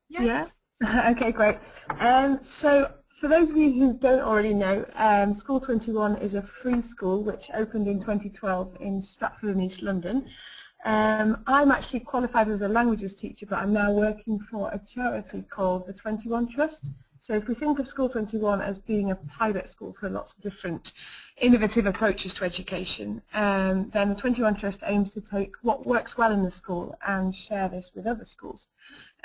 Yeah. Yes. Okay, great. So for those of you who don't already know, School 21 is a free school which opened in 2012 in Stratford in East London. I'm actually qualified as a languages teacher, but I'm now working for a charity called the 21 Trust. So if we think of School 21 as being a pilot school for lots of different innovative approaches to education, then the 21 Trust aims to take what works well in the school and share this with other schools.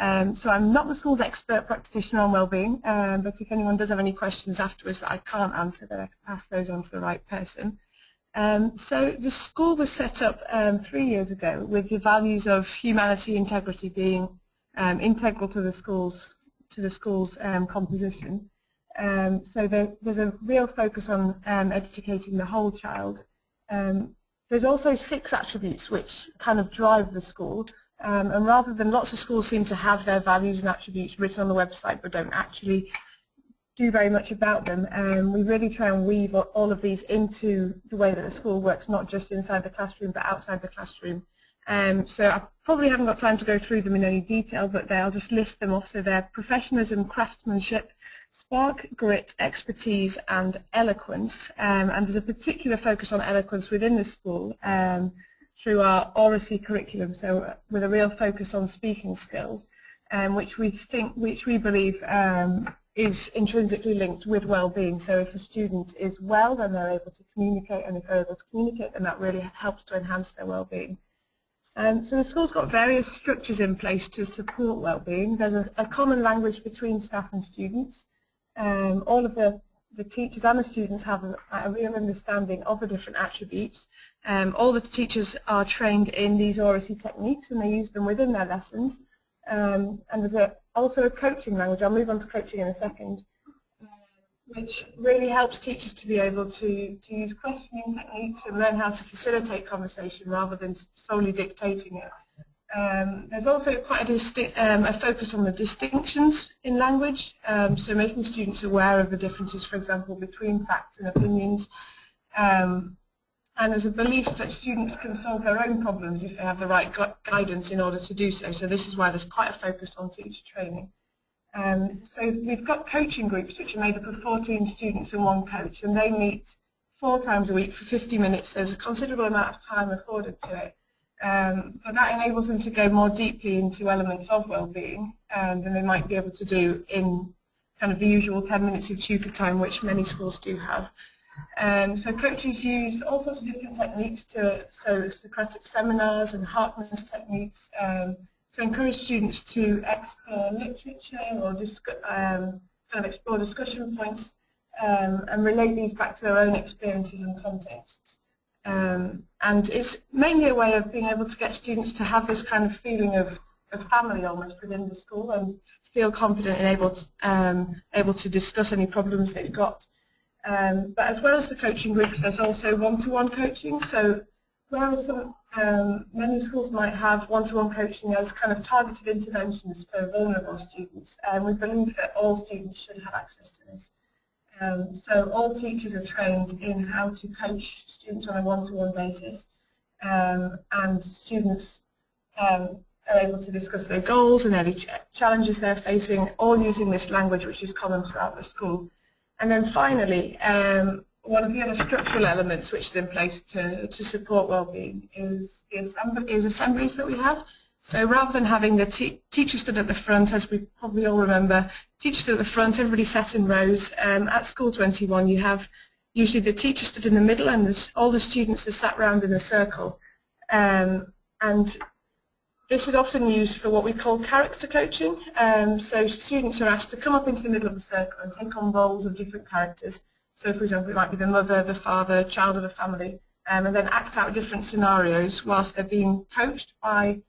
So I'm not the school's expert practitioner on wellbeing, but if anyone does have any questions afterwards that I can't answer, then I can pass those on to the right person. So the school was set up 3 years ago with the values of humanity, integrity being integral to the school's composition. So there's a real focus on educating the whole child. There's also 6 attributes which kind of drive the school. And rather than lots of schools seem to have their values and attributes written on the website but don't actually do very much about them, we really try and weave all of these into the way that the school works, not just inside the classroom but outside the classroom. So I probably haven't got time to go through them in any detail, but I'll just list them off. So they're professionalism, craftsmanship, spark, grit, expertise and eloquence. And there's a particular focus on eloquence within the school through our oracy curriculum, so with a real focus on speaking skills, which we believe is intrinsically linked with well-being. So if a student is well, then they're able to communicate, and if they're able to communicate, then that really helps to enhance their well-being. So the school's got various structures in place to support well-being. There's a common language between staff and students. All of the teachers and the students have a real understanding of the different attributes. All the teachers are trained in these oracy techniques and they use them within their lessons. And there's also a coaching language. I'll move on to coaching in a second, which really helps teachers to be able to use questioning techniques and learn how to facilitate conversation rather than solely dictating it. There's also quite a focus on the distinctions in language, so making students aware of the differences, for example, between facts and opinions. And there's a belief that students can solve their own problems if they have the right guidance in order to do so. So this is why there's quite a focus on teacher training. So we've got coaching groups which are made up of 14 students and 1 coach, and they meet 4 times a week for 50 minutes. There's a considerable amount of time afforded to it. But that enables them to go more deeply into elements of well-being than they might be able to do in kind of the usual 10 minutes of tutor time, which many schools do have. So coaches use all sorts of different techniques, so Socratic seminars and Hartman's techniques, to encourage students to explore literature or kind of explore discussion points and relate these back to their own experiences and contexts. And it's mainly a way of being able to get students to have this kind of feeling of family almost within the school and feel confident and able to discuss any problems they've got. But as well as the coaching groups, there's also one-to-one coaching. So whereas many schools might have one-to-one coaching as kind of targeted interventions for vulnerable students, we believe that all students should have access to this. So all teachers are trained in how to coach students on a one-to-one basis, and students are able to discuss their goals and any challenges they're facing, all using this language which is common throughout the school. And then finally, one of the other structural elements which is in place to support wellbeing is assemblies that we have. So rather than having the teacher stood at the front, as we probably all remember, teacher stood at the front, everybody sat in rows. At School 21 you have usually the teacher stood in the middle and all the students are sat round in a circle. And this is often used for what we call character coaching. So students are asked to come up into the middle of the circle and take on roles of different characters. So for example, it might be the mother, the father, child of a family, and then act out different scenarios whilst they're being coached by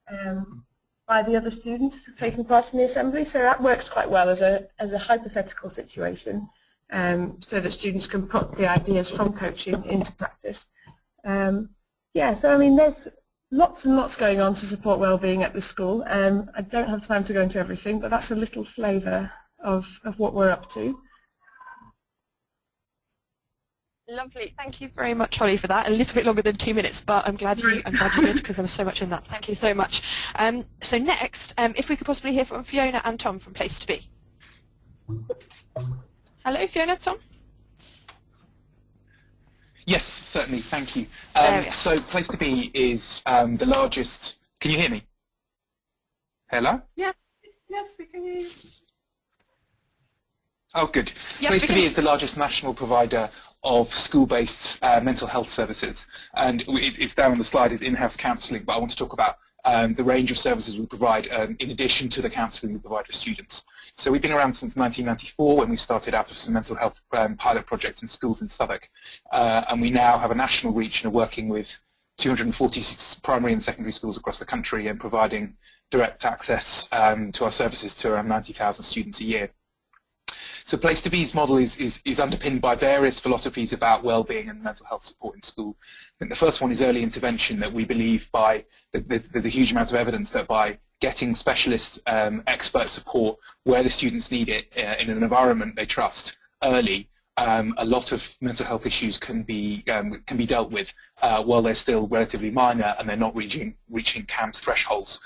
the other students taking part in the assembly. So that works quite well as a hypothetical situation, so that students can put the ideas from coaching into practice. Yeah, so I mean there's lots and lots going on to support wellbeing at the school. I don't have time to go into everything, but that's a little flavour of what we're up to. Lovely. Thank you very much, Holly, for that. A little bit longer than 2 minutes, but I'm glad you did, because there was so much in that. Thank you so much. So next, if we could possibly hear from Fiona and Tom from Place to Be. Hello, Fiona, Tom. Yes, certainly. Thank you. So Place to Be is the largest. Can you hear me? Hello? Yeah. Yes, we can hear you. Oh, good. Yes, Place to Be is the largest national provider of school-based mental health services, and it's down on the slide is in-house counselling, but I want to talk about the range of services we provide in addition to the counselling we provide for students. So we've been around since 1994 when we started out of some mental health pilot projects in schools in Southwark, and we now have a national reach and are working with 246 primary and secondary schools across the country and providing direct access to our services to around 90,000 students a year. So Place to Be's model is underpinned by various philosophies about well-being and mental health support in school. I think the first one is early intervention, that we believe there's a huge amount of evidence that by getting specialist expert support where the students need it in an environment they trust early, a lot of mental health issues can be dealt with while they're still relatively minor and they're not reaching CAMS thresholds.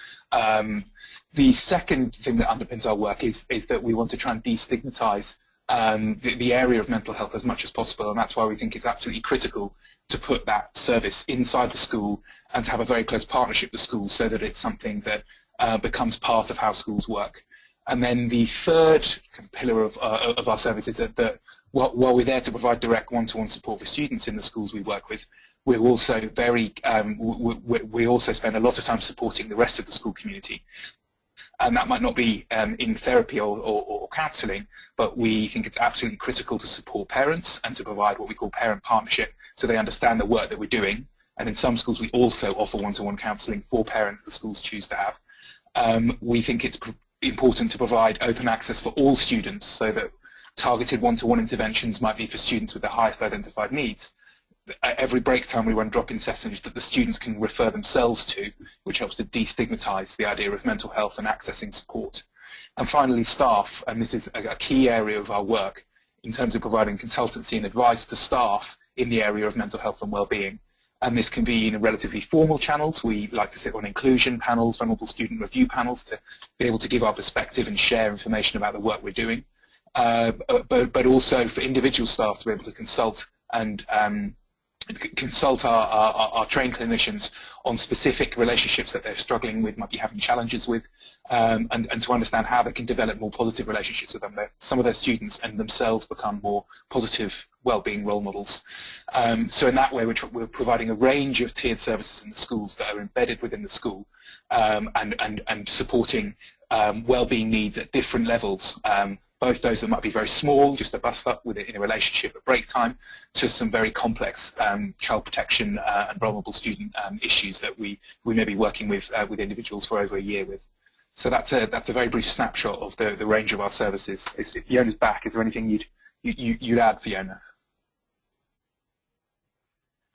The second thing that underpins our work is that we want to try and destigmatize the area of mental health as much as possible, and that's why we think it's absolutely critical to put that service inside the school and to have a very close partnership with schools so that it's something that becomes part of how schools work. And then the third pillar of our service is that while we're there to provide direct one-to-one support for students in the schools we work with, we're also we also spend a lot of time supporting the rest of the school community. And that might not be in therapy or counselling, but we think it's absolutely critical to support parents and to provide what we call parent partnership so they understand the work that we're doing. And in some schools we also offer one-to-one counselling for parents the schools choose to have. We think it's important to provide open access for all students so that targeted one-to-one interventions might be for students with the highest identified needs. At every break time we run drop-in sessions that the students can refer themselves to, which helps to destigmatize the idea of mental health and accessing support. And finally, staff, and this is a key area of our work in terms of providing consultancy and advice to staff in the area of mental health and well-being. And this can be in relatively formal channels. We like to sit on inclusion panels, vulnerable student review panels to be able to give our perspective and share information about the work we're doing. But also for individual staff to be able to consult and consult our trained clinicians on specific relationships that they're struggling with, might be having challenges with, and to understand how they can develop more positive relationships with them. Some of their students and themselves become more positive well-being role models. So in that way we're providing a range of tiered services in the schools that are embedded within the school and supporting well-being needs at different levels. Both those that might be very small, just a bust up with it in a relationship at break time, to some very complex child protection and vulnerable student issues that we may be working with individuals for over a year with. So that's a very brief snapshot of the range of our services. If Fiona's back, is there anything you'd add, Fiona?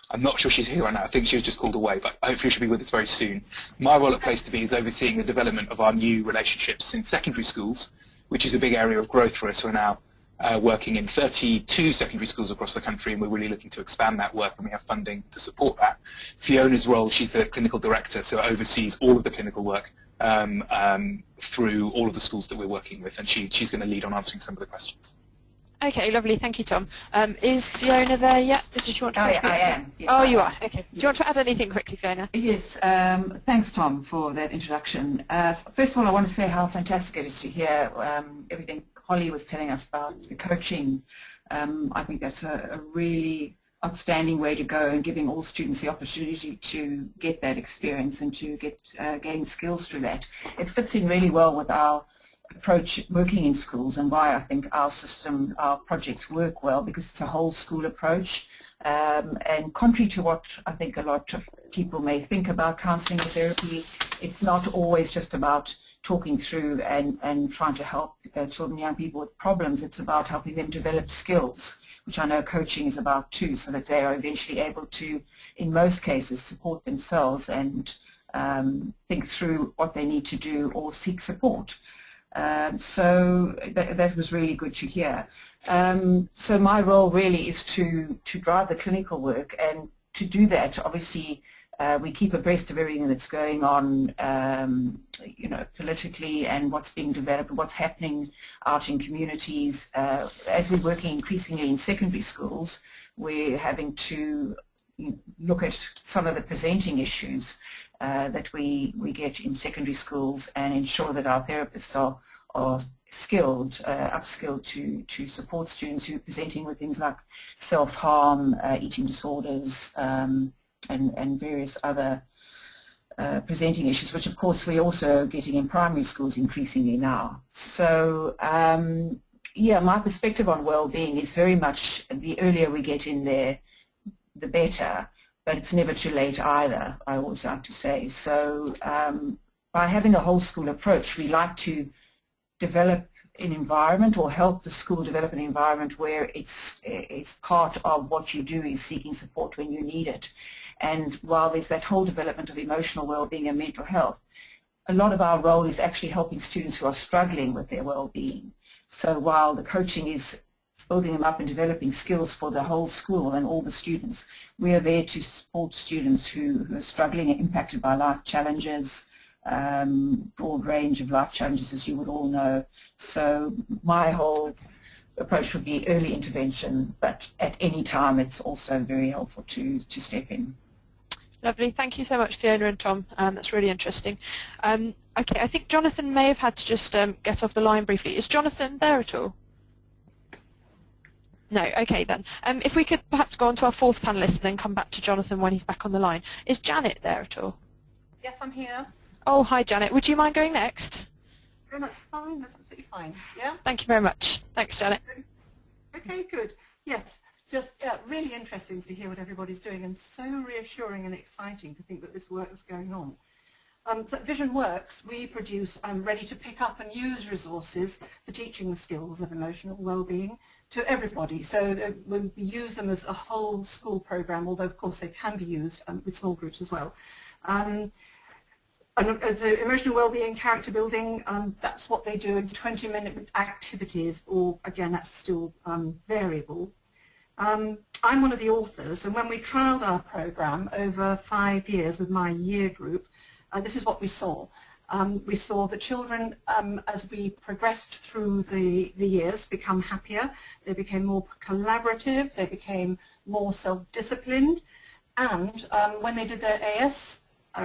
I'm not sure she's here right now. I think she was just called away, but hopefully she'll be with us very soon. My role at Place to Be is overseeing the development of our new relationships in secondary schools, which is a big area of growth for us. We're now working in 32 secondary schools across the country, and we're really looking to expand that work, and we have funding to support that. Fiona's role, she's the clinical director, so oversees all of the clinical work through all of the schools that we're working with, and she's going to lead on answering some of the questions. Okay, lovely. Thank you, Tom. Is Fiona there yet? Did you want to? I am. Yes, oh, you are. Okay. Do you want to add anything quickly, Fiona? Yes. Thanks, Tom, for that introduction. First of all, I want to say how fantastic it is to hear everything Holly was telling us about the coaching. I think that's a really outstanding way to go, and giving all students the opportunity to get that experience and to gain skills through that. It fits in really well with our approach working in schools, and why I think our system, our projects work well, because it's a whole school approach. And contrary to what I think a lot of people may think about counselling or therapy, it's not always just about talking through and trying to help children and young people with problems. It's about helping them develop skills, which I know coaching is about too, so that they are eventually able to, in most cases, support themselves and think through what they need to do or seek support. So that was really good to hear. So my role really is to drive the clinical work, and to do that, obviously, we keep abreast of everything that's going on, politically, and what's being developed, what's happening out in communities. As we're working increasingly in secondary schools, we're having to look at some of the presenting issues that we get in secondary schools, and ensure that our therapists are skilled, upskilled to support students who are presenting with things like self-harm, eating disorders, and various other presenting issues, which of course we're also getting in primary schools increasingly now. So yeah, my perspective on well-being is very much the earlier we get in there, the better, but it's never too late either, I always like to say. So by having a whole school approach, we like to develop an environment, or help the school develop an environment where it's part of what you do is seeking support when you need it. And while there's that whole development of emotional well-being and mental health, a lot of our role is actually helping students who are struggling with their well-being. So while the coaching is building them up and developing skills for the whole school and all the students, we are there to support students who are struggling and impacted by life challenges, broad range of life challenges, as you would all know. So my whole approach would be early intervention, but at any time it's also very helpful to step in. Lovely. Thank you so much, Fiona and Tom. That's really interesting. Okay, I think Jonathan may have had to just get off the line briefly. Is Jonathan there at all? No. Okay then. If we could perhaps go on to our fourth panellist and then come back to Jonathan when he's back on the line. Is Janet there at all? Yes, I'm here. Oh, hi Janet. Would you mind going next? Oh, that's fine. That's absolutely fine. Yeah? Thank you very much. Thanks, Janet. Okay, good. Yes, just really interesting to hear what everybody's doing, and so reassuring and exciting to think that this work is going on. So at Vision Works, we produce ready to pick up and use resources for teaching the skills of emotional well-being to everybody. So we use them as a whole school program, although of course they can be used with small groups as well. And so emotional well-being, character building, that's what they do in 20-minute activities, or again that's still variable. I'm one of the authors, and when we trialled our program over 5 years with my year group, this is what we saw. We saw the children, as we progressed through the years, become happier, they became more collaborative, they became more self-disciplined, and when they did their AS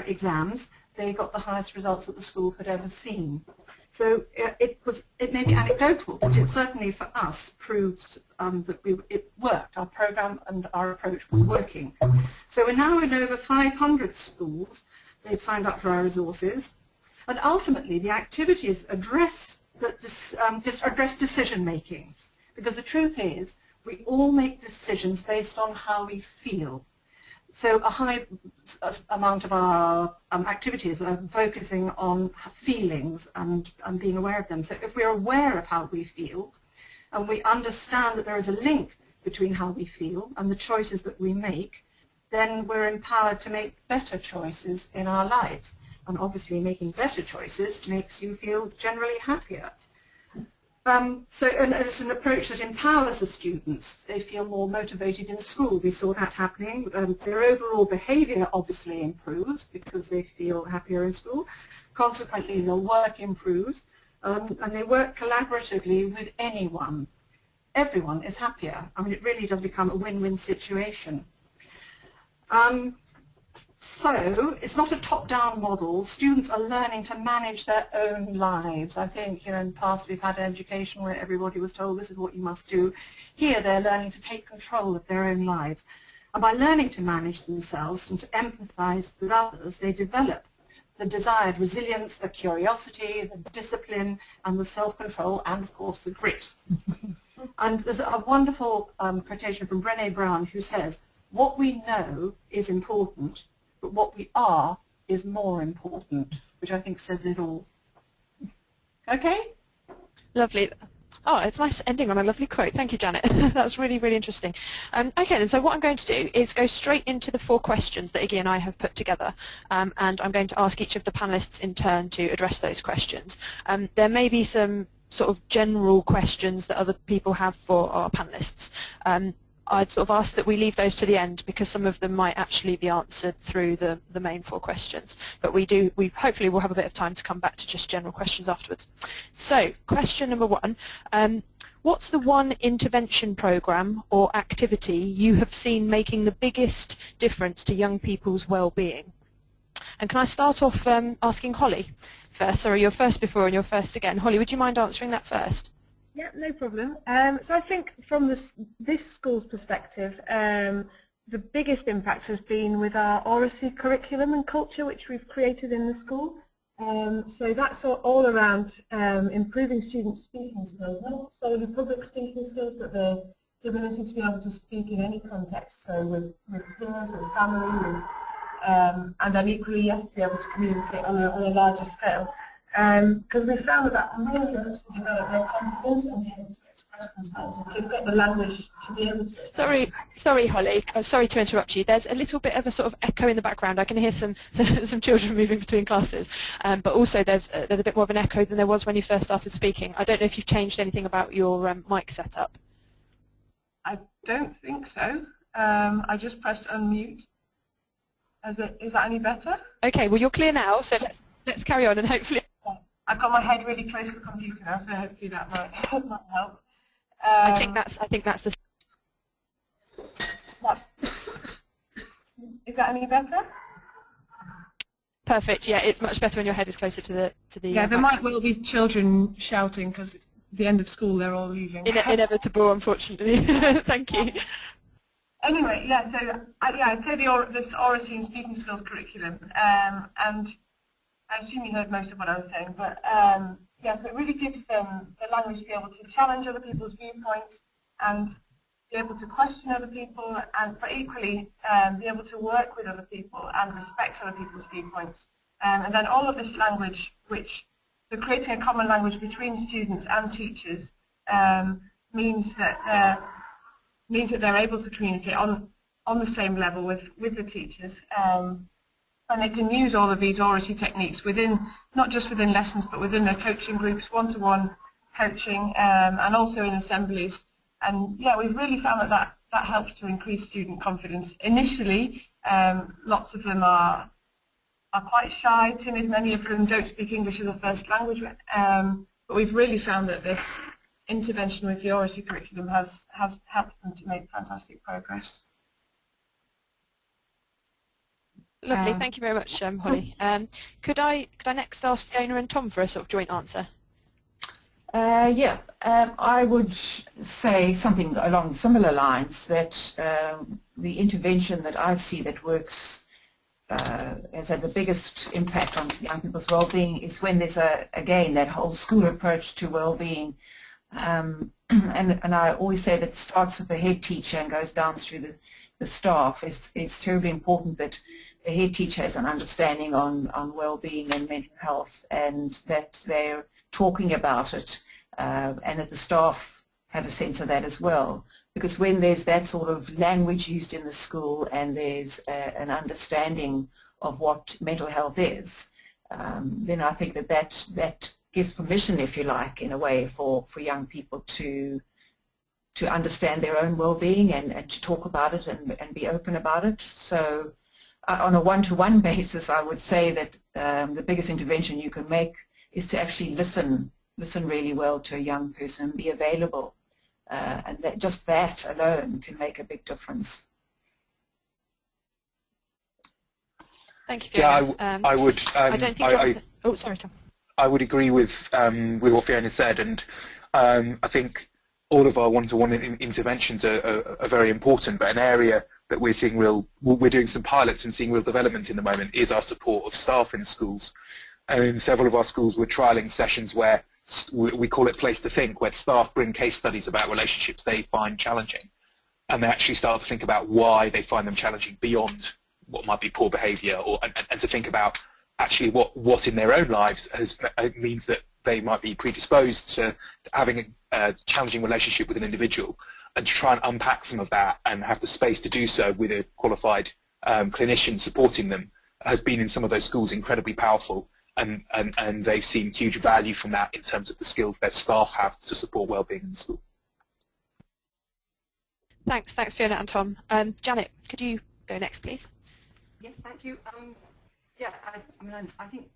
exams, they got the highest results that the school had ever seen. So it may be anecdotal, but it certainly for us proved that it worked. Our program and our approach was working. So we're now in over 500 schools. They've signed up for our resources, and ultimately the activities address decision making, because the truth is we all make decisions based on how we feel. So a high amount of our activities are focusing on feelings and being aware of them. So if we're aware of how we feel, and we understand that there is a link between how we feel and the choices that we make, then we're empowered to make better choices in our lives. And obviously making better choices makes you feel generally happier. And it's an approach that empowers the students. They feel more motivated in school. We saw that happening. Their overall behaviour obviously improves because they feel happier in school. Consequently, their work improves, and they work collaboratively with anyone. Everyone is happier. I mean, it really does become a win-win situation. So it's not a top-down model. Students are learning to manage their own lives. I think, in the past we've had an education where everybody was told this is what you must do. Here they're learning to take control of their own lives. And by learning to manage themselves and to empathise with others, they develop the desired resilience, the curiosity, the discipline, and the self-control, and of course the grit. And there's a wonderful quotation from Brené Brown who says, "What we know is important, but what we are is more important," which I think says it all. Okay? Lovely. Oh, it's nice ending on a lovely quote. Thank you, Janet. That's really, really interesting. Okay, then, so what I'm going to do is go straight into the 4 questions that Iggy and I have put together, and I'm going to ask each of the panelists in turn to address those questions. There may be some sort of general questions that other people have for our panelists. I'd sort of ask that we leave those to the end because some of them might actually be answered through the main 4 questions. But we hopefully will have a bit of time to come back to just general questions afterwards. So, question number 1. What's the one intervention program or activity you have seen making the biggest difference to young people's well-being? And can I start off asking Holly first? Sorry, you're first before and you're first again. Holly, would you mind answering that first? Yeah, no problem. So I think from this school's perspective, the biggest impact has been with our oracy curriculum and culture which we've created in the school. So that's all around improving students' speaking skills, not solely public speaking skills, but the ability to be able to speak in any context, so with peers, with family, with, and then equally, yes, to be able to communicate on a larger scale. Because we found that really helps to develop their confidence and be able to express themselves. If they've got the language to be able to Sorry, Holly. Sorry to interrupt you. There's a little bit of a sort of echo in the background. I can hear some children moving between classes, but also there's a bit more of an echo than there was when you first started speaking. I don't know if you've changed anything about your mic setup. I don't think so. I just pressed unmute. Is that any better? Okay. Well, you're clear now, so let's carry on and hopefully. I've got my head really close to the computer now, so hopefully that might help. I think that's the. Is that any better? Perfect. Yeah, it's much better when your head is closer to the. Yeah, there might well be children shouting because it's the end of school. They're all leaving. Inevitable, unfortunately. Thank you. Anyway, yeah. So I'd say this oracy and speaking skills curriculum, and I assume you heard most of what I was saying, but yeah, so it really gives them the language to be able to challenge other people's viewpoints and be able to question other people, but equally be able to work with other people and respect other people's viewpoints. And then all of this language, so creating a common language between students and teachers means that they're able to communicate on the same level with the teachers. And they can use all of these oracy techniques not just within lessons, but within their coaching groups, one-to-one coaching, and also in assemblies. And yeah, we've really found that helps to increase student confidence. Initially, lots of them are quite shy, timid. Many of them don't speak English as a first language. But we've really found that this intervention with the oracy curriculum has helped them to make fantastic progress. Lovely, thank you very much, Holly. Could I next ask Fiona and Tom for a sort of joint answer? Yeah, I would say something along similar lines, that the intervention that I see that works has had the biggest impact on young people's well-being is when there's again that whole school approach to well-being. And I always say that it starts with the head teacher and goes down through the staff. It's terribly important that the head teacher has an understanding on well-being and mental health, and that they're talking about it, and that the staff have a sense of that as well. Because when there's that sort of language used in the school and there's an understanding of what mental health is, then I think that gives permission, if you like, in a way for young people to understand their own well-being and to talk about it and be open about it. So on a one-to-one basis, I would say that the biggest intervention you can make is to actually listen really well to a young person and be available. And just that alone can make a big difference. Thank you, Fiona. Yeah, I would. I don't think. Oh, sorry, Tom. I would agree with what Fiona said, and I think all of our one-to-one interventions are very important. But an area that we're seeing we're doing some pilots and seeing real development in the moment is our support of staff in schools. And in several of our schools, we're trialling sessions where we call it Place to Think, where staff bring case studies about relationships they find challenging, and they actually start to think about why they find them challenging beyond what might be poor behaviour, and to think about actually what in their own lives means that they might be predisposed to having a challenging relationship with an individual, and to try and unpack some of that and have the space to do so with a qualified clinician supporting them has been in some of those schools incredibly powerful, and they've seen huge value from that in terms of the skills their staff have to support wellbeing in the school. Thanks, Fiona and Tom. Janet, could you go next, please? Yes, thank you. Yeah, I think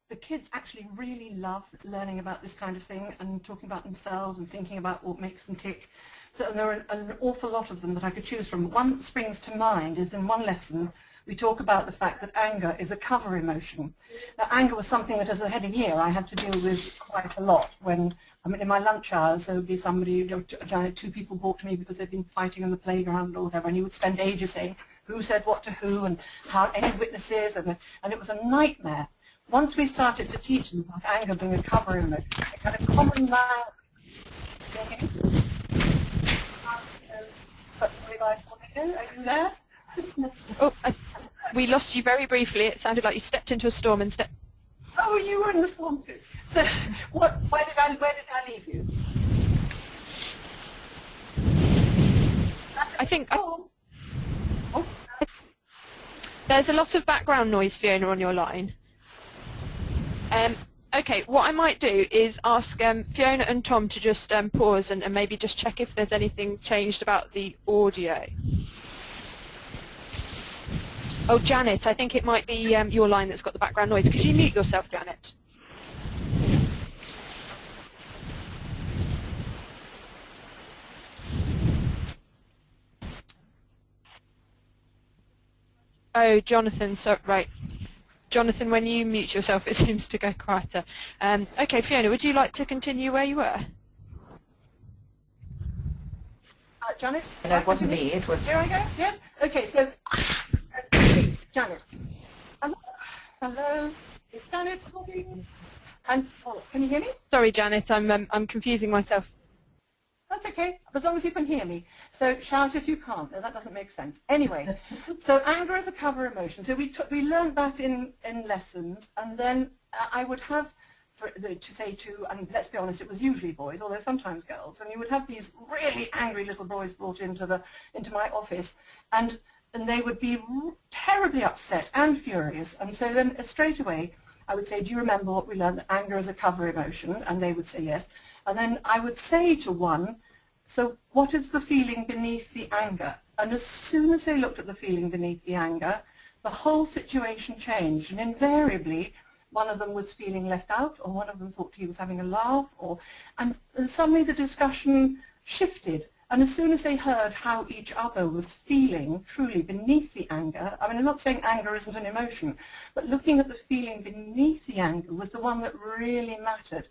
the kids actually really love learning about this kind of thing and talking about themselves and thinking about what makes them tick. So there are an awful lot of them that I could choose from. One that springs to mind is in one lesson we talk about the fact that anger is a cover emotion. Now, anger was something that as a head of year I had to deal with quite a lot. When in my lunch hours there would be somebody, two people brought to me because they'd been fighting on the playground or whatever, and you would spend ages saying who said what to who and how any witnesses, and it was a nightmare. Once we started to teach them about anger being a cover emotion, it had a common language. Are you there? Oh, we lost you very briefly. It sounded like you stepped into a storm and stepped. Oh, you were in the storm too. So, where did I leave you? I think there's a lot of background noise, Fiona, on your line. Okay, what I might do is ask Fiona and Tom to just pause and maybe just check if there's anything changed about the audio. Oh, Janet, I think it might be your line that's got the background noise. Could you mute yourself, Janet? Oh, Jonathan, so right. Jonathan, when you mute yourself, it seems to go quieter. Okay, Fiona, would you like to continue where you were? Janet? No, it wasn't me, it was... Here I go, yes? Okay, so... Janet. Hello? Is Janet talking? And, can you hear me? Sorry, Janet, I'm confusing myself. That's okay, as long as you can hear me. So shout if you can't. No, that doesn't make sense. Anyway, so anger is a cover emotion. So we learned that in lessons, and then I would have to say to, and let's be honest, it was usually boys, although sometimes girls, and you would have these really angry little boys brought into my office, and they would be terribly upset and furious. And so then straight away I would say, do you remember what we learned, that anger is a cover emotion? And they would say yes. And then I would say to one, so what is the feeling beneath the anger? And as soon as they looked at the feeling beneath the anger, the whole situation changed. And invariably, one of them was feeling left out, or one of them thought he was having a laugh, and suddenly the discussion shifted. And as soon as they heard how each other was feeling truly beneath the anger, I mean, I'm not saying anger isn't an emotion, but looking at the feeling beneath the anger was the one that really mattered.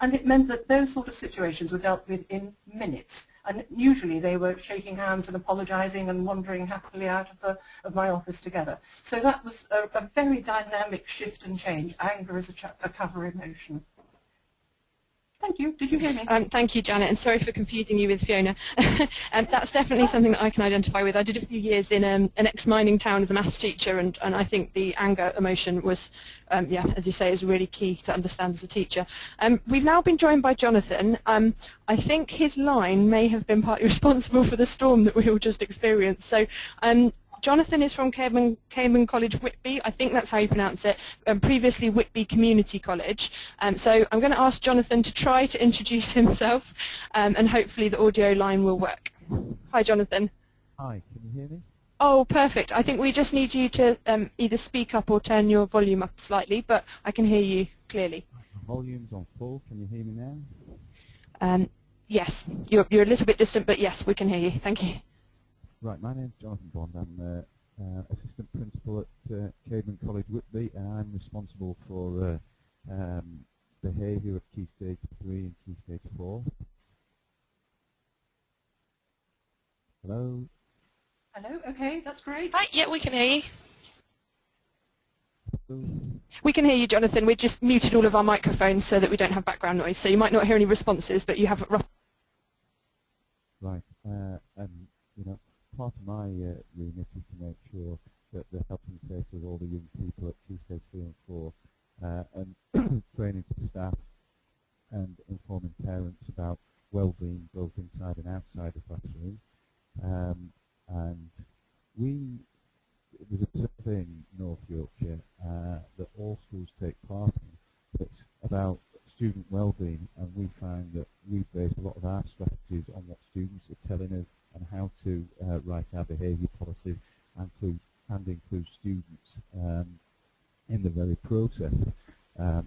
And it meant that those sort of situations were dealt with in minutes. And usually they were shaking hands and apologizing and wandering happily out of my office together. So that was a very dynamic shift and change. Anger is a cover emotion. Thank you. Did you hear me? Thank you, Janet, and sorry for confusing you with Fiona. That's definitely something that I can identify with. I did a few years in an ex-mining town as a maths teacher, and I think the anger emotion was, yeah, as you say, is really key to understand as a teacher. We've now been joined by Jonathan. I think his line may have been partly responsible for the storm that we all just experienced. So Jonathan is from Cayman College, Whitby. I think that's how you pronounce it. Previously Whitby Community College. So I'm going to ask Jonathan to try to introduce himself, and hopefully the audio line will work. Hi, Jonathan. Hi, can you hear me? Oh, perfect. I think we just need you to either speak up or turn your volume up slightly, but I can hear you clearly. The volume's on full. Can you hear me now? Yes, you're a little bit distant, but yes, we can hear you. Thank you. Right, my name's Jonathan Bond. I'm assistant principal at Cayman College, Whitby, and I'm responsible for behaviour at Key Stage 3 and Key Stage 4. Hello? Hello, okay, that's great. Hi, yeah, we can hear you. Hello? We can hear you, Jonathan. We just muted all of our microphones so that we don't have background noise, so you might not hear any responses, but you have rough... Right, and, you know, part of my remit is to make sure that the health and safety of all the young people at Key Stage 3 and 4 and training to the staff and informing parents about well-being both inside and outside the classroom. And there's a survey in North Yorkshire that all schools take part in that's about student well-being, and we find that we base a lot of our strategies on what students are telling us and how to write our behaviour policies and include students in the very process,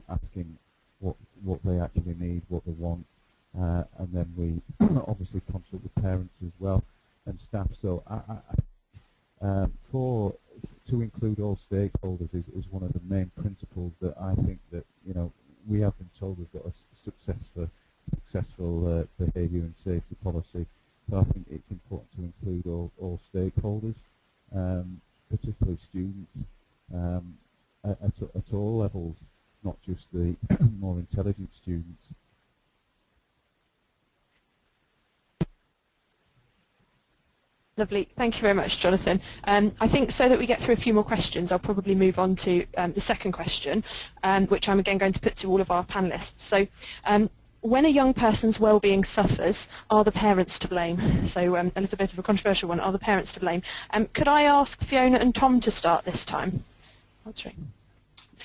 asking what they actually need, what they want, and then we obviously consult with parents as well and staff. So to include all stakeholders is one of the main principles that I think that we have been told we've got a successful behaviour and safety policy. So I think it's important to include all stakeholders, particularly students, at all levels, not just the more intelligent students. Lovely. Thank you very much, Jonathan. I think so that we get through a few more questions, I'll probably move on to the second question, which I'm again going to put to all of our panellists. So, when a young person's well-being suffers, are the parents to blame? So a little bit of a controversial one, are the parents to blame? Could I ask Fiona and Tom to start this time? That's right.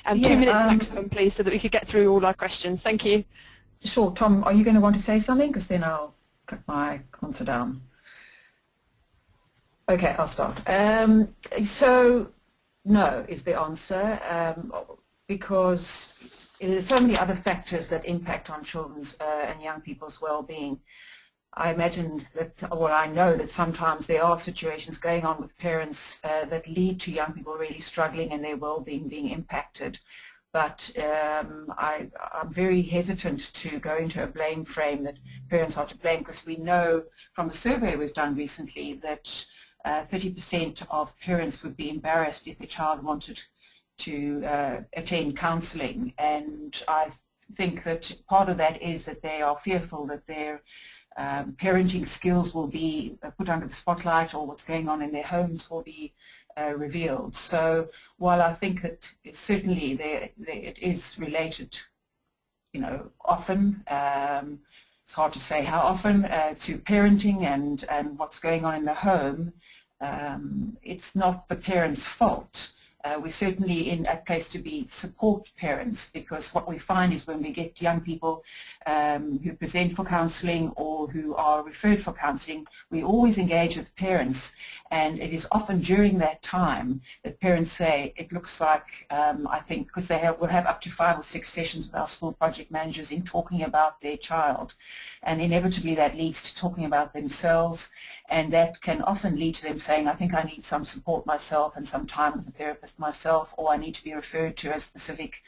2 minutes maximum, please, so that we could get through all our questions. Thank you. Sure. Tom, are you going to want to say something? Because then I'll cut my answer down. Okay, I'll start. So, no is the answer, because there's so many other factors that impact on children's and young people's well-being. I imagine that, or I know that sometimes there are situations going on with parents that lead to young people really struggling and their well-being being impacted. But I'm very hesitant to go into a blame frame that parents are to blame, because we know from the survey we've done recently that 30% of parents would be embarrassed if their child wanted to attend counselling, and I think that part of that is that they are fearful that their parenting skills will be put under the spotlight, or what's going on in their homes will be revealed. So while I think that certainly it is related, often, it's hard to say how often, to parenting and what's going on in the home, it's not the parents' fault. We're certainly in a place to be support parents, because what we find is when we get young people who present for counselling or who are referred for counselling, we always engage with parents, and it is often during that time that parents say, it looks like, I think, because we'll have up to 5 or 6 sessions with our school project managers in talking about their child, and inevitably that leads to talking about themselves, and that can often lead to them saying, I think I need some support myself and some time with a therapist myself, or I need to be referred to a specific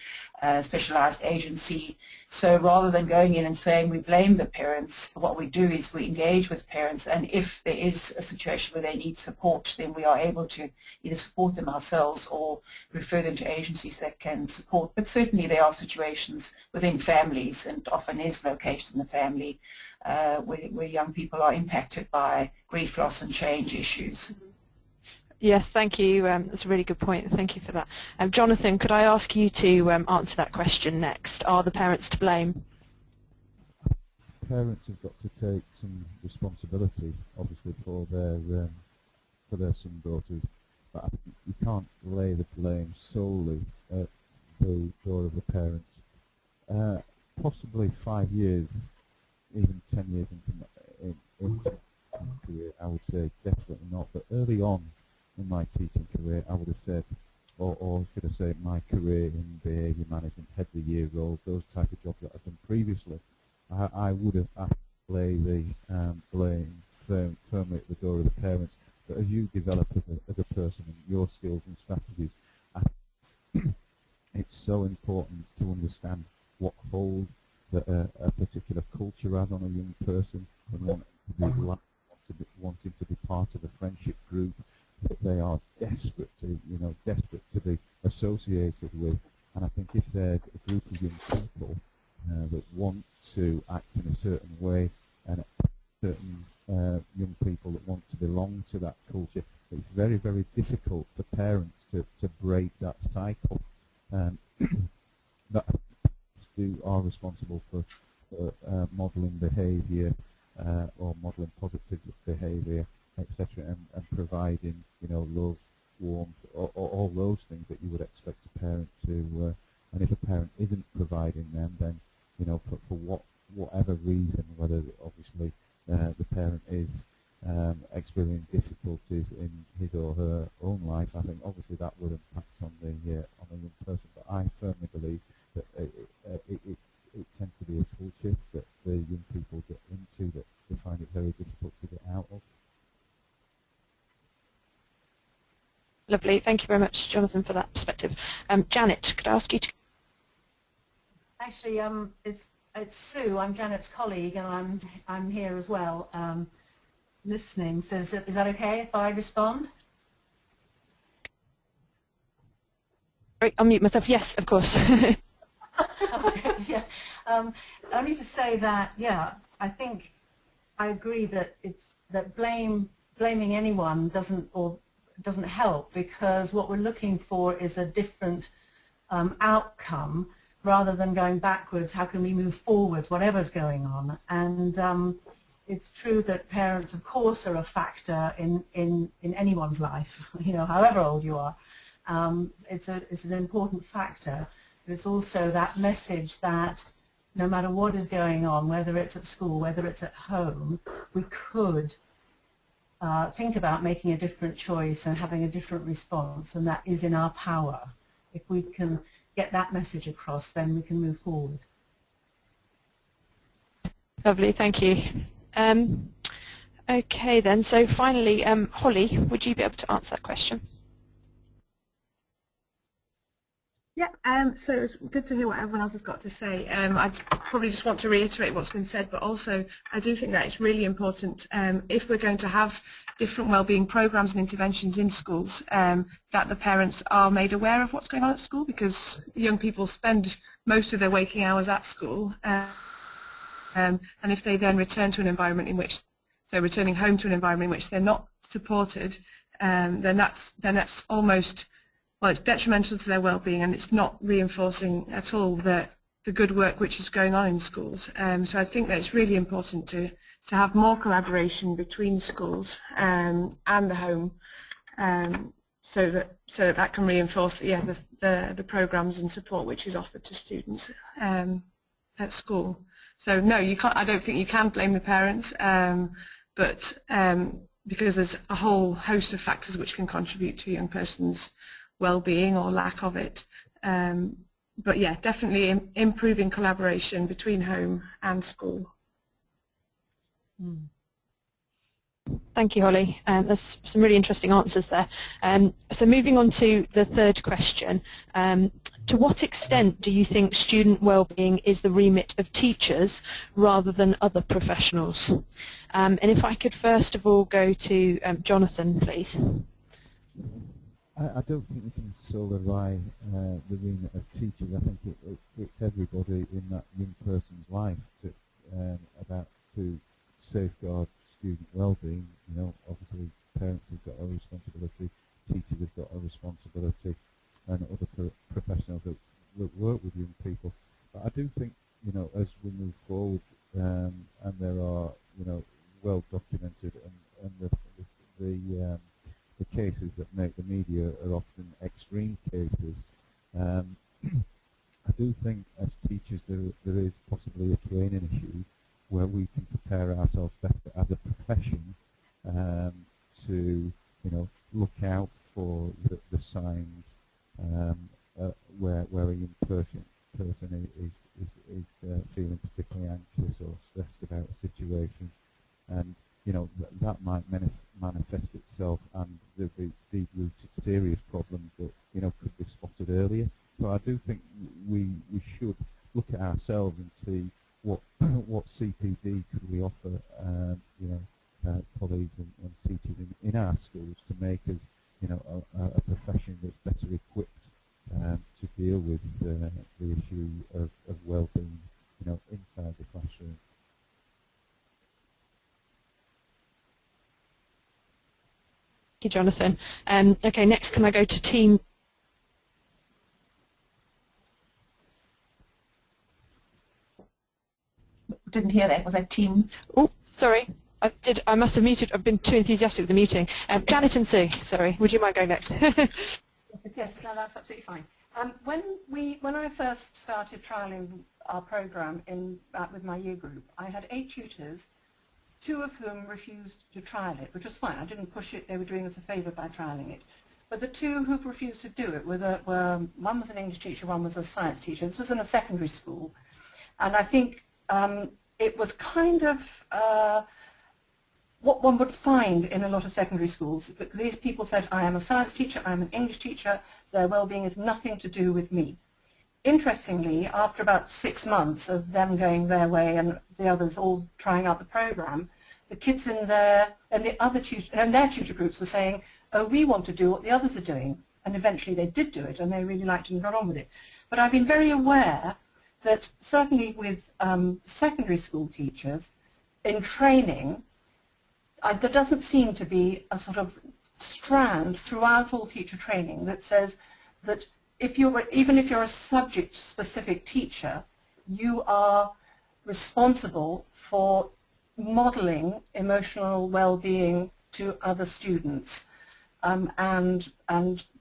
specialized agency. So rather than going in and saying we blame the parents, what we do is we engage with parents, and if there is a situation where they need support, then we are able to either support them ourselves or refer them to agencies that can support. But certainly there are situations within families, and often is located in the family, where young people are impacted by grief, loss and change issues. Yes, thank you. That's a really good point. Thank you for that. Jonathan, could I ask you to answer that question next? Are the parents to blame? Parents have got to take some responsibility, obviously, for their son daughters, but I think you can't lay the blame solely at the door of the parents. Possibly 5 years, even 10 years into my career, I would say definitely not. But early on in my teaching career, I would have said, or should I say my career in behaviour management, head of the year roles, those type of jobs that I've done previously, I would have asked to lay the blame firmly at the door of the parents. But as you develop as a person and your skills and strategies, it's so important to understand what hold that a particular culture has on a young person, and wanting to be part of a friendship group that they are desperate to be associated with. And I think if there's a group of young people that want to act in a certain way, and certain young people that want to belong to that culture, it's very, very difficult for parents to break that cycle. responsible for modelling behaviour or modelling positive behaviour, etc., and providing, you know, love, warmth, or all those things that you would expect a parent to. And if a parent isn't providing them, then, you know, for whatever reason, whether obviously the parent is experiencing difficulties in his or her own life, I think obviously that would impact on the young person. But I firmly believe that it tends to be a culture that the young people get into that they find it very difficult to get out of. Lovely. Thank you very much, Jonathan, for that perspective. Janet, could I ask you to... Actually, it's Sue. I'm Janet's colleague, and I'm here as well, listening. So is that okay if I respond? I'll mute myself. Yes, of course. Okay, yeah. Only to say that, yeah, I think I agree that blaming anyone doesn't help, because what we're looking for is a different outcome rather than going backwards. How can we move forwards, whatever's going on? And it's true that parents, of course, are a factor in anyone's life, you know, however old you are. It's an important factor. But it's also that message that no matter what is going on, whether it's at school, whether it's at home, we could think about making a different choice and having a different response, and that is in our power. If we can get that message across, then we can move forward. Lovely, thank you. Okay then, so finally, Holly, would you be able to answer that question? Yeah, so it's good to hear what everyone else has got to say. I probably just want to reiterate what's been said, but also I do think that it's really important, if we're going to have different wellbeing programs and interventions in schools, that the parents are made aware of what's going on at school, because young people spend most of their waking hours at school, and if they then return to an environment in which, so returning home to an environment in which they're not supported, then that's almost, well, it's detrimental to their well-being, and it's not reinforcing at all the good work which is going on in schools. So I think that it's really important to have more collaboration between schools and the home, so that can reinforce the programs and support which is offered to students at school. So no, you can't. I don't think you can blame the parents, but because there's a whole host of factors which can contribute to a young person's well-being or lack of it. But yeah, definitely improving collaboration between home and school. Thank you, Holly. There's some really interesting answers there. So moving on to the third question, to what extent do you think student well-being is the remit of teachers rather than other professionals? And if I could first of all go to Jonathan, please. I don't think we can solely rely the remit of teachers. I think it's everybody in that young person's life to safeguard student well-being. You know, obviously parents have got a responsibility, teachers have got a responsibility, and other professionals that work with young people. But I do think, you know, as we move forward, and there are, you know, well documented, and the cases that make the media are often extreme cases. I do think as teachers there is possibly a training issue where we can prepare ourselves better as a profession to, you know, look out for the signs where a young person is feeling particularly anxious or stressed about a situation, and you know that might manifest itself, and there'll be deep-rooted serious problems that, you know, could be spotted earlier. So I do think we should look at ourselves and see what CPD could we offer, you know, colleagues and teachers in our schools to make us, you know, a profession that's better equipped to deal with the issue of well-being, you know, inside the classroom. Thank you, Jonathan. Okay, next can I go to team? didn't hear that. Was that team? Oh, sorry. I must have muted. I've been too enthusiastic with the meeting. Janet and Sue, sorry. Would you mind going next? Yes, no, that's absolutely fine. When I first started trialling our program with my year group, I had 8 tutors, 2 of whom refused to trial it, which was fine. I didn't push it. They were doing us a favour by trialling it. But the 2 who refused to do it were one was an English teacher, one was a science teacher. This was in a secondary school, and I think it was kind of what one would find in a lot of secondary schools. These people said, I am a science teacher, I am an English teacher, their well-being is nothing to do with me. Interestingly, after about 6 months of them going their way and the others all trying out the program, the kids in there and the other their tutor groups were saying, oh, we want to do what the others are doing. And eventually they did do it and they really liked it and got on with it. But I've been very aware that certainly with secondary school teachers, in training, there doesn't seem to be a sort of strand throughout all teacher training that says that even if you're a subject-specific teacher, you are responsible for modelling emotional well-being to other students and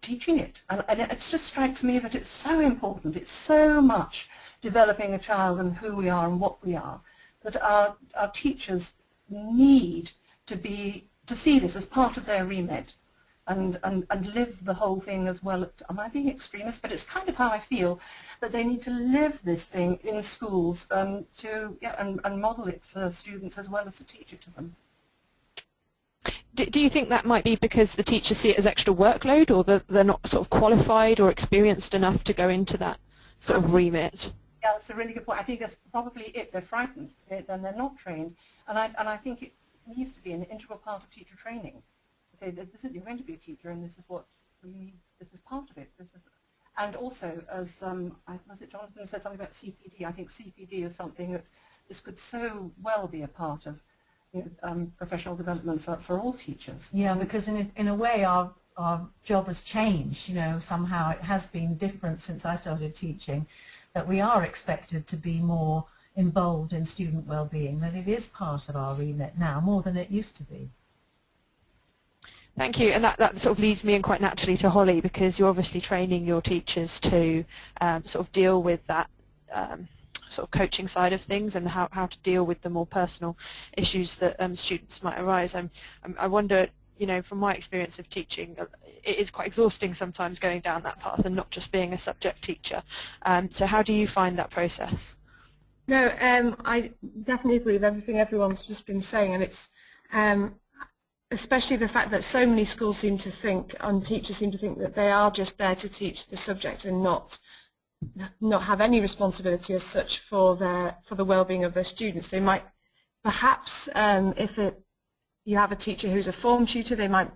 teaching it. And it just strikes me that it's so important, it's so much developing a child and who we are and what we are, that our teachers need to see this as part of their remit and live the whole thing as well. Am I being extremist? But it's kind of how I feel, that they need to live this thing in schools and model it for students as well as to teach it to them. Do you think that might be because the teachers see it as extra workload, or that they're not sort of qualified or experienced enough to go into that sort of remit? Yeah, that's a really good point. I think that's probably it. They're frightened, and they're not trained. And I think it needs to be an integral part of teacher training. To say that you're going to be a teacher, and this is what we need. This is part of it. And also, as was it Jonathan who said something about CPD? I think CPD is something that this could so well be a part of professional development for all teachers. Yeah, because in a way our job has changed. Somehow it has been different since I started teaching, that we are expected to be more involved in student well-being, that it is part of our remit now more than it used to be. Thank you, and that sort of leads me in quite naturally to Holly, because you're obviously training your teachers to sort of deal with that sort of coaching side of things and how to deal with the more personal issues that students might arise. I wonder, from my experience of teaching, it is quite exhausting sometimes going down that path and not just being a subject teacher. So how do you find that process? No, I definitely agree with everything everyone's just been saying, and it's especially the fact that so many schools seem to think, and teachers seem to think, that they are just there to teach the subject and not have any responsibility as such for the well-being of their students. They might perhaps, you have a teacher who's a form tutor, they might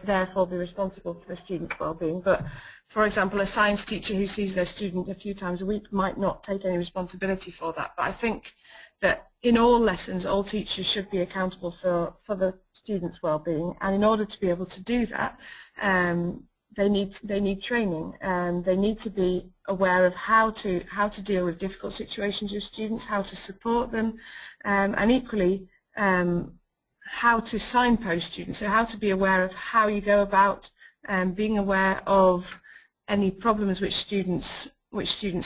therefore be responsible for the student's well-being. But for example, a science teacher who sees their student a few times a week might not take any responsibility for that. But I think that in all lessons, all teachers should be accountable for the student's well-being, and in order to be able to do that, they need training. They need to be aware of how to deal with difficult situations with students, how to support them, and equally how to signpost students. So how to be aware of how you go about being aware of any problems which students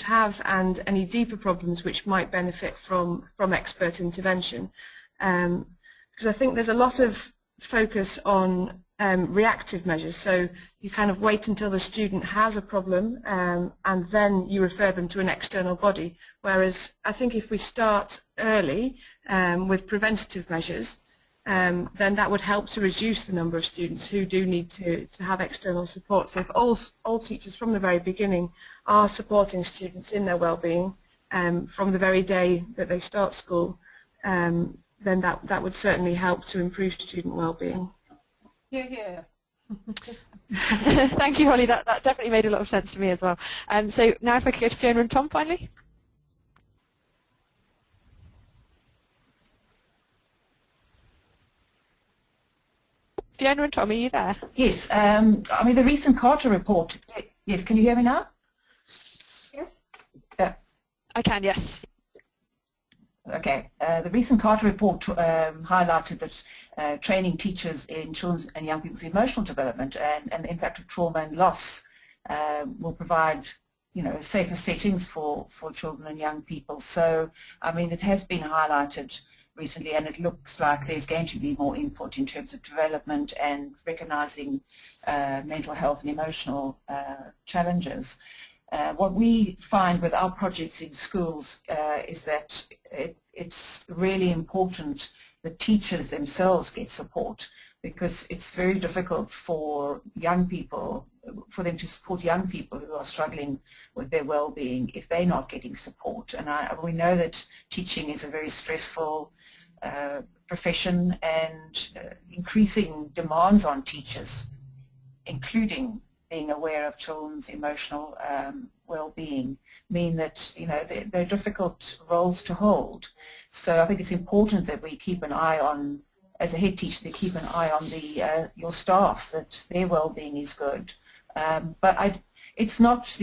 have, and any deeper problems which might benefit from expert intervention. Because I think there's a lot of focus on reactive measures, so you kind of wait until the student has a problem and then you refer them to an external body, whereas I think if we start early with preventative measures, then that would help to reduce the number of students who do need to have external support. So if all teachers from the very beginning are supporting students in their well-being from the very day that they start school, then that would certainly help to improve student well-being. Yeah. Thank you, Holly. That definitely made a lot of sense to me as well. So now if I could go to Fiona and Tom finally. Fiona and Tom, are you there? Yes. The recent Carter report. Yes, can you hear me now? Yes. Yeah. I can, yes. Okay, the recent Carter report highlighted that training teachers in children's and young people's emotional development and the impact of trauma and loss will provide, safer settings for children and young people. So, I mean, it has been highlighted recently, and it looks like there's going to be more input in terms of development and recognizing mental health and emotional challenges. What we find with our projects in schools is that it's really important that teachers themselves get support, because it's very difficult for young people, for them to support young people who are struggling with their well-being if they're not getting support. And we know that teaching is a very stressful profession, and increasing demands on teachers, including being aware of children's emotional well-being, mean that they're difficult roles to hold. So I think it's important that we keep an eye on, as a head teacher, to keep an eye on your staff, that their well-being is good. But it's not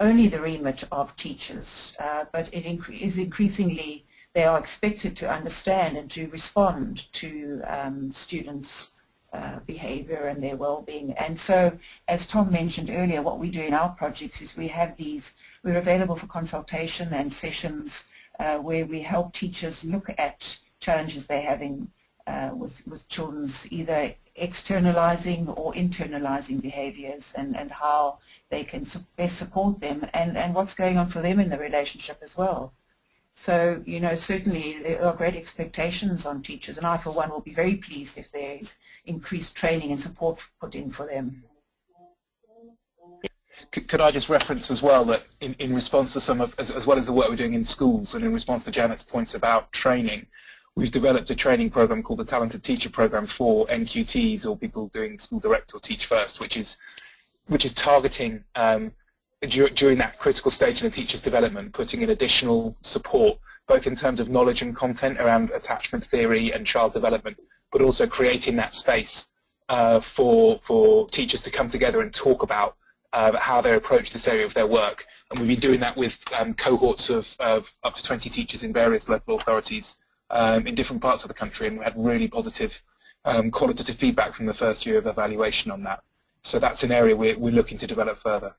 only the remit of teachers, but it is increasingly they are expected to understand and to respond to students' behavior and their well-being. And so, as Tom mentioned earlier, what we do in our projects is we're available for consultation and sessions where we help teachers look at challenges they're having with children's either externalizing or internalizing behaviors, and how they can best support them, and what's going on for them in the relationship as well. So, certainly there are great expectations on teachers, and I, for one, will be very pleased if there is increased training and support put in for them. Could I just reference as well that in response to some of, as well as the work we're doing in schools, and in response to Janet's points about training, we've developed a training program called the Talented Teacher Program for NQTs, or people doing School Direct or Teach First, which is targeting during that critical stage in a teacher's development, putting in additional support, both in terms of knowledge and content around attachment theory and child development, but also creating that space for teachers to come together and talk about how they approach this area of their work. And we've been doing that with cohorts of up to 20 teachers in various local authorities in different parts of the country, and we had really positive qualitative feedback from the first year of evaluation on that. So that's an area we're looking to develop further.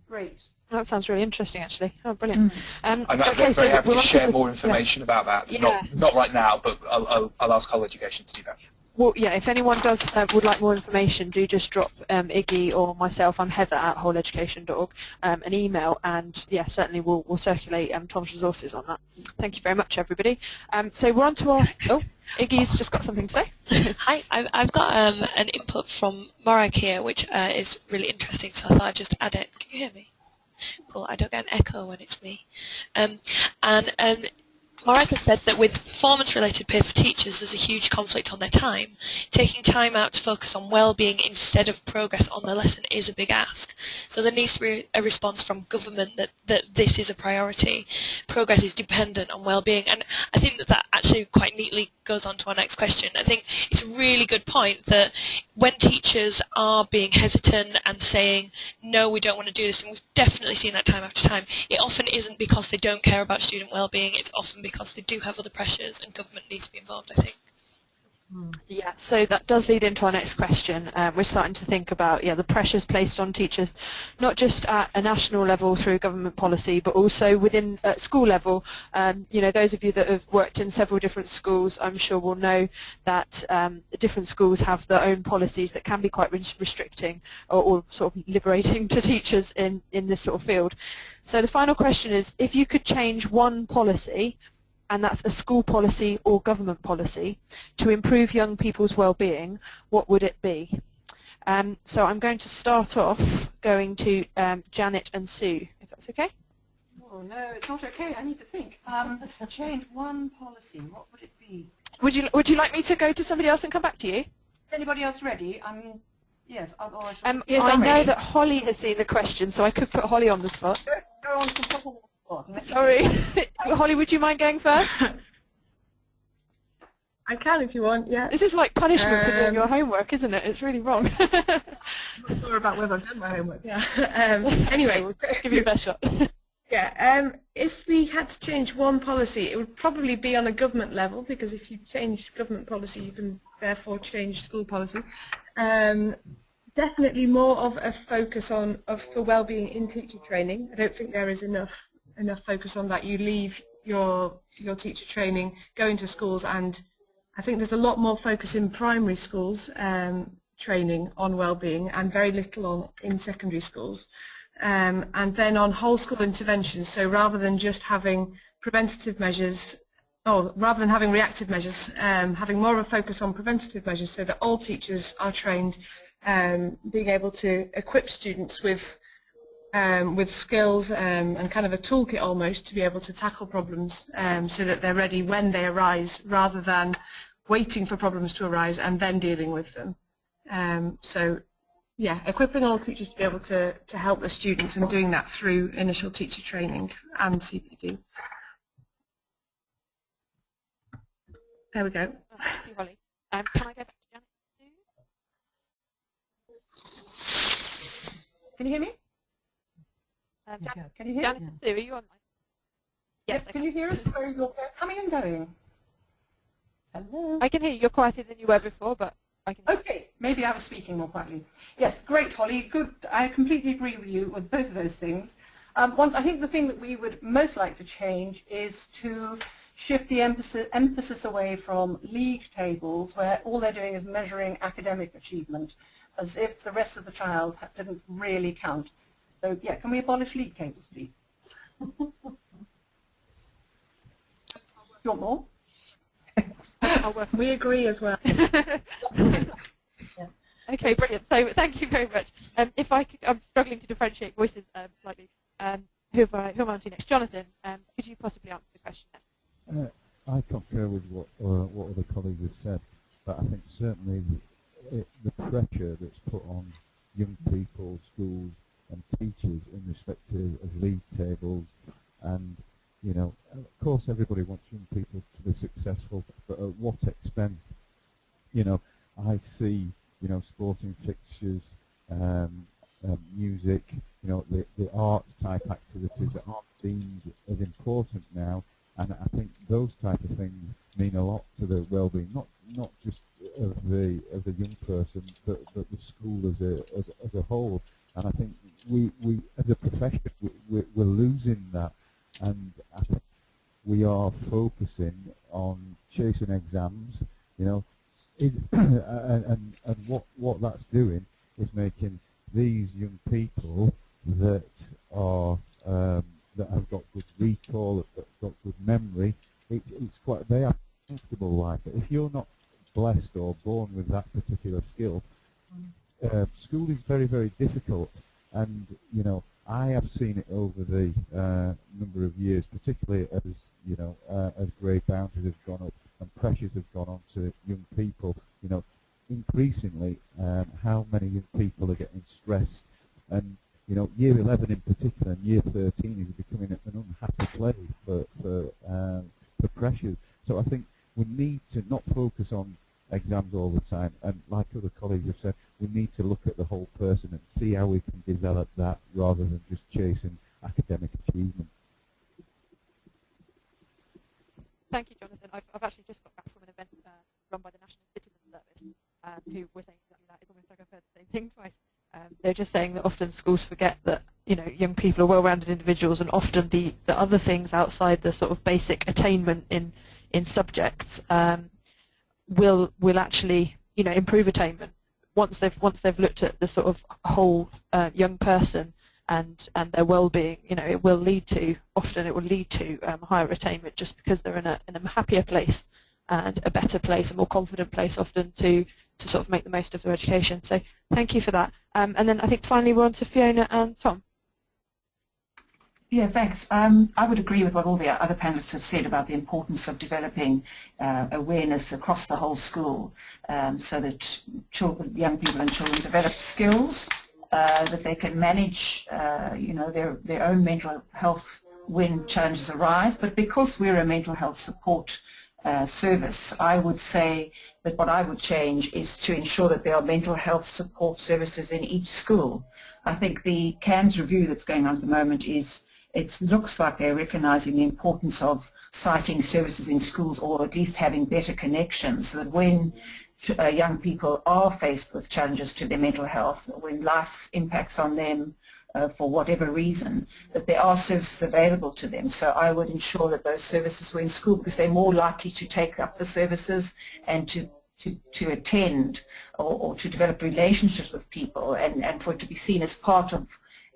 Great. That sounds really interesting, actually. Oh, brilliant. I'm very happy to share more information about that. Yeah. Not right now, but I'll ask Whole Education to do that. Well, yeah, if anyone would like more information, do just drop Iggy or myself, I'm Heather at wholeeducation.org, an email, and yeah, certainly we'll circulate Tom's resources on that. Thank you very much, everybody. So we're on to our... Oh, Iggy's just got something to say. Hi, I've got an input from Marek here, which is really interesting, so I thought I'd just add it. Can you hear me? Cool, I don't get an echo when it's me. Marek has said that with performance-related pay for teachers, there's a huge conflict on their time. Taking time out to focus on well-being instead of progress on the lesson is a big ask. So there needs to be a response from government that this is a priority. Progress is dependent on well-being, and I think that actually quite neatly goes on to our next question. I think it's a really good point that when teachers are being hesitant and saying, no, we don't want to do this, and we've definitely seen that time after time, it often isn't because they don't care about student well-being, it's often because they do have other pressures, and government needs to be involved, I think. Yeah, so that does lead into our next question. We're starting to think about the pressures placed on teachers, not just at a national level through government policy, but also within school level. Those of you that have worked in several different schools, I'm sure will know that different schools have their own policies that can be quite restricting or sort of liberating to teachers in this sort of field. So the final question is, if you could change one policy, and that's a school policy or government policy, to improve young people's well-being, what would it be? So I'm going to start off going to Janet and Sue, if that's okay. Oh no, it's not okay. I need to think. Change one policy. What would it be? Would you like me to go to somebody else and come back to you? Is anybody else ready? Yes. Otherwise. Yes, I know that Holly has seen the question, so I could put Holly on the spot. Go on to the spot. Sorry. Holly, would you mind going first? I can if you want, yeah. This is like punishment for doing your homework, isn't it? It's really wrong. I'm not sure about whether I've done my homework, yeah. Anyway. We'll give you a best shot. Yeah, if we had to change one policy, it would probably be on a government level, because if you change government policy, you can therefore change school policy. Definitely more of a focus for wellbeing in teacher training. I don't think there is enough focus on that. You leave your teacher training, go into schools, and I think there's a lot more focus in primary schools training on wellbeing, and very little in secondary schools. And then on whole school interventions, so rather than just having preventative measures, or rather than having reactive measures, having more of a focus on preventative measures, so that all teachers are trained, being able to equip students with skills and kind of a toolkit almost to be able to tackle problems, so that they're ready when they arise, rather than waiting for problems to arise and then dealing with them. So yeah, equipping all teachers to be able to help the students, and doing that through initial teacher training and CPD. There we go. Thank you, Holly. Can I go back to Janet? Can you hear me? Janet, Can you hear Janet me? and Sue, are you online? Yes, can you hear us? Where you're coming and going? Hello? I can hear you. You're quieter than you were before, but I can hear you. Okay, maybe I was speaking more quietly. Yes, great, Holly. Good. I completely agree with you with both of those things. I think the thing that we would most like to change is to shift the emphasis away from league tables, where all they're doing is measuring academic achievement, as if the rest of the child didn't really count. So, yeah, can we abolish league tables, please? You want more? We agree as well. Okay, brilliant. So thank you very much. If I could, I'm struggling to differentiate voices slightly. Who am I on to next? Jonathan, could you possibly answer the question then? I concur with what other colleagues have said, but I think certainly the pressure that's put on young people, schools and teachers in respect of league tables, and you know, of course everybody wants young people to be successful, but at what expense? You know, I see, you know, sporting fixtures, music, you know, the arts type activities that aren't deemed as important now, and I think those type of things mean a lot to the well-being, not just of the young person, but the school as a whole. And I think we as a profession we're losing that, and I think we are focusing on chasing exams, you know, and what that's doing is making these young people that are that have got good recall, that have got good memory. It's quite, they have a comfortable life. But if you're not blessed or born with that particular skill, school is very, very difficult. And you know, I have seen it over the number of years, particularly as you know, as grade boundaries have gone up and pressures have gone on to young people. You know, increasingly, how many young people are getting stressed, and you know, year 11 in particular and year 13 is becoming an unhappy place for pressures. So I think we need to not focus on exams all the time, and like other colleagues have said, we need to look at the whole person and see how we can develop that rather than just chasing academic achievement. Thank you, Jonathan. I've actually just got back from an event run by the National Citizen Service, who were saying exactly that. It's almost like I've heard the same thing twice. They're just saying that often schools forget that, you know, young people are well-rounded individuals, and often the other things outside the sort of basic attainment in subjects will actually, you know, improve attainment once they've looked at the sort of whole young person and their well-being. You know, it will lead to higher attainment, just because they're in a happier place and a better place, a more confident place often to sort of make the most of their education. So thank you for that. And then I think finally we're on to Fiona and Tom. Yeah, thanks. I would agree with what all the other panelists have said about the importance of developing awareness across the whole school, so that young people and children develop skills that they can manage, you know, their own mental health when challenges arise. But because we're a mental health support service, I would say that what I would change is to ensure that there are mental health support services in each school. I think the CAMS review that's going on at the moment is it looks like they're recognizing the importance of citing services in schools, or at least having better connections, so that when young people are faced with challenges to their mental health, when life impacts on them for whatever reason, that there are services available to them. So I would ensure that those services were in school, because they're more likely to take up the services and to attend or to develop relationships with people, and for it to be seen as part of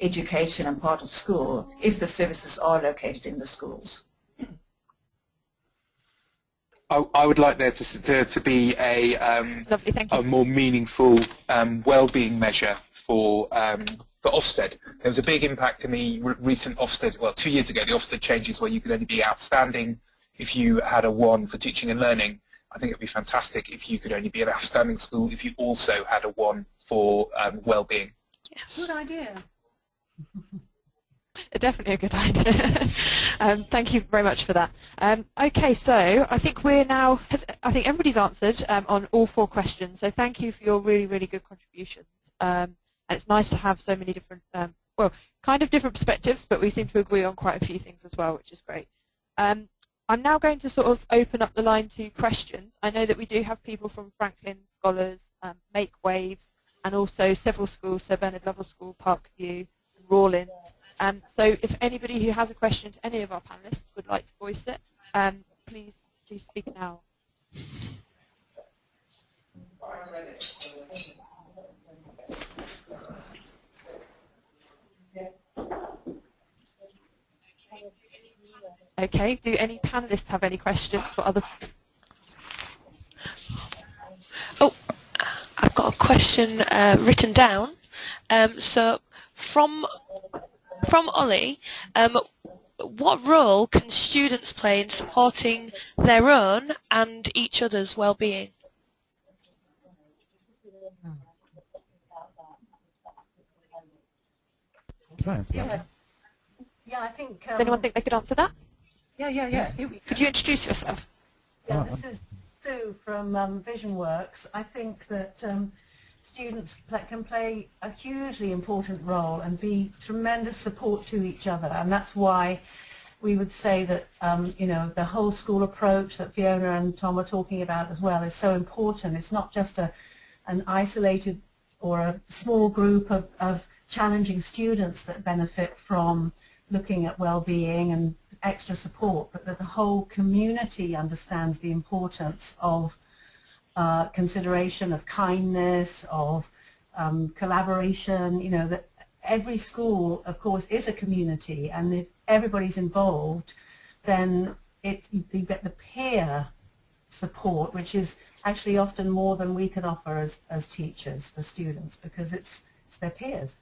education and part of school if the services are located in the schools. I would like there to be a more meaningful well-being measure for Ofsted. There was a big impact in the recent Ofsted, well, 2 years ago, the Ofsted changes where you could only be outstanding if you had a 1 for teaching and learning. I think it would be fantastic if you could only be an outstanding school if you also had a 1 for well-being. Yes. Good idea. Definitely a good idea. Thank you very much for that. Okay, so I think we're now, I think everybody's answered on all 4 questions, so thank you for your really, really good contributions. And it's nice to have so many different, well, kind of different perspectives, but we seem to agree on quite a few things as well, which is great. I'm now going to sort of open up the line to questions. I know that we do have people from Franklin Scholars, Make Waves, and also several schools, so Bernard Lovell School, Parkview, and Rawlins. So if anybody who has a question to any of our panelists would like to voice it, please speak now. Okay, do any panelists have any questions for other? Oh, I've got a question written down. So from Ollie, what role can students play in supporting their own and each other's well-being? Yeah, I think... Does anyone think they could answer that? Yeah. Could you introduce yourself? Yeah, this is Sue from Vision Works. I think that students can play a hugely important role and be tremendous support to each other, and that's why we would say that you know, the whole school approach that Fiona and Tom are talking about as well is so important. It's not just an isolated or a small group of challenging students that benefit from looking at well-being and extra support, but that the whole community understands the importance of consideration, of kindness, of collaboration. You know, that every school, of course, is a community, and if everybody's involved, then you get the peer support, which is actually often more than we can offer as teachers for students, because it's their peers.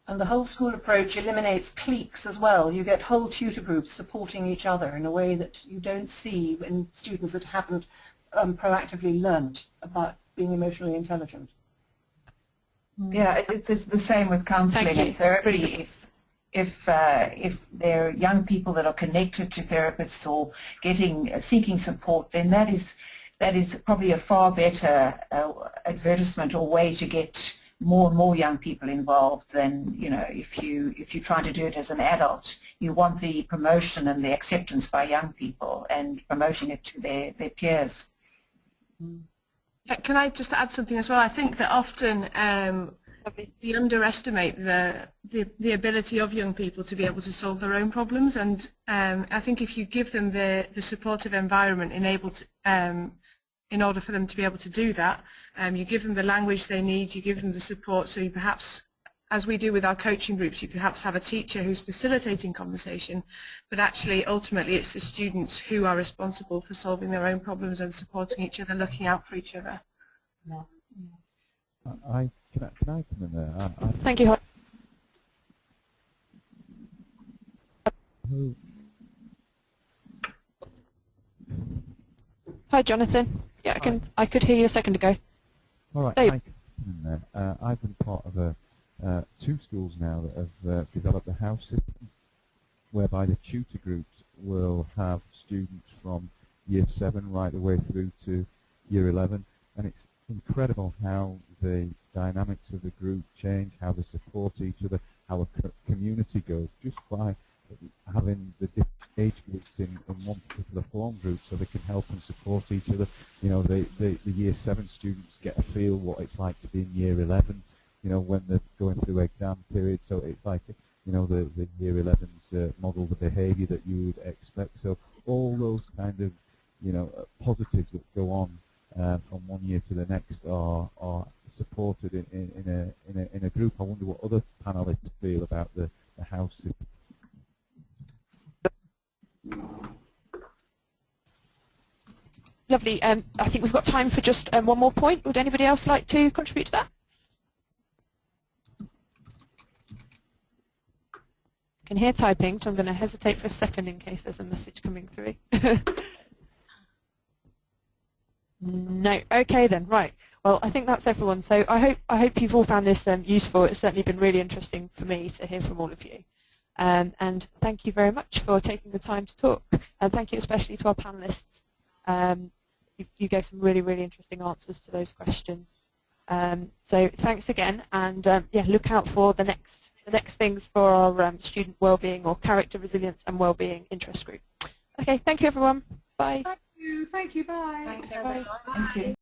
And the whole school approach eliminates cliques as well. You get whole tutor groups supporting each other in a way that you don't see in students that haven't proactively learnt about being emotionally intelligent. Yeah, it's the same with counselling and therapy. If there are young people that are connected to therapists or seeking support, then that is probably a far better advertisement or way to get more and more young people involved than, you know, if you try to do it as an adult. You want the promotion and the acceptance by young people and promoting it to their peers. Can I just add something as well? I think that often we underestimate the ability of young people to be able to solve their own problems, and I think if you give them the supportive environment in order for them to be able to do that, you give them the language they need, you give them the support. So you perhaps, as we do with our coaching groups, you perhaps have a teacher who's facilitating conversation, but actually ultimately it's the students who are responsible for solving their own problems and supporting each other, looking out for each other. Can I come in there? Thank you. Hi, Jonathan. Yeah, I could hear you a second ago. All right, I can come in there. I've been part of 2 schools now that have developed a house system whereby the tutor groups will have students from year 7 right the way through to year 11, and it's incredible how the dynamics of the group change, how they support each other, how a community goes just by having the different age groups in one particular form group so they can help and support each other. You know, the year 7 students get a feel what it's like to be in year 11, you know, when they're going through exam period. So it's like, you know, the year 11s model the behaviour that you would expect. So all those kind of, you know, positives that go on from one year to the next are supported in a group. I wonder what other panelists feel about the house system. Lovely. I think we've got time for just one more point. Would anybody else like to contribute to that? I can hear typing, so I'm going to hesitate for a second in case there's a message coming through. No. Okay then. Right. Well, I think that's everyone. So I hope you've all found this useful. It's certainly been really interesting for me to hear from all of you. And thank you very much for taking the time to talk. And thank you especially to our panelists. You gave some really, really interesting answers to those questions. So thanks again, and yeah, look out for the next things for our student wellbeing or character resilience and wellbeing interest group. Okay, thank you everyone. Bye. Thank you. Bye. Thanks, everyone. Thank you.